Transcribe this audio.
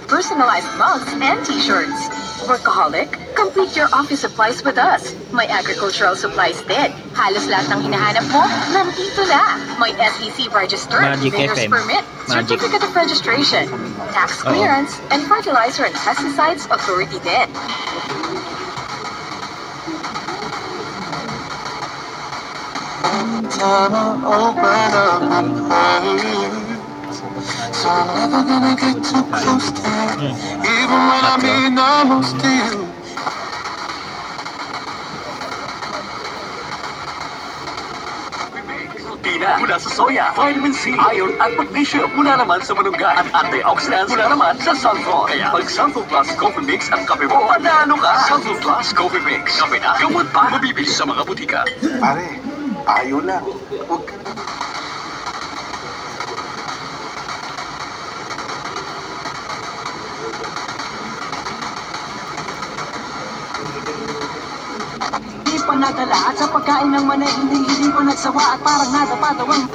personalized mugs and t-shirts. Workaholic? Complete your office supplies with us. May agricultural supplies din. Halos lahat ng hinahanap mo, nandito na. May SEC register, mayor's permit, certificate of registration, tax clearance, and fertilizer and pesticides authority din. Time I open up and hurt, so I'm never gonna get too close to you, even when I mean almost to you. Protina mula sa soya, vitamin C, iron at magnesium mula naman sa malunggay at antioxidants mula naman sa sulfur. Kaya pag Sulfur Plus Coffee Mix ang kape mo, panalo ka! Sulfur Plus Coffee Mix. Kape na, gamot pa, mabibili sa mga butika. Pare, ayaw lang. Huwag ka. Di pa nadala at sa pagkain ng manay, hindi ko nagsawa at parang nadapa daw ang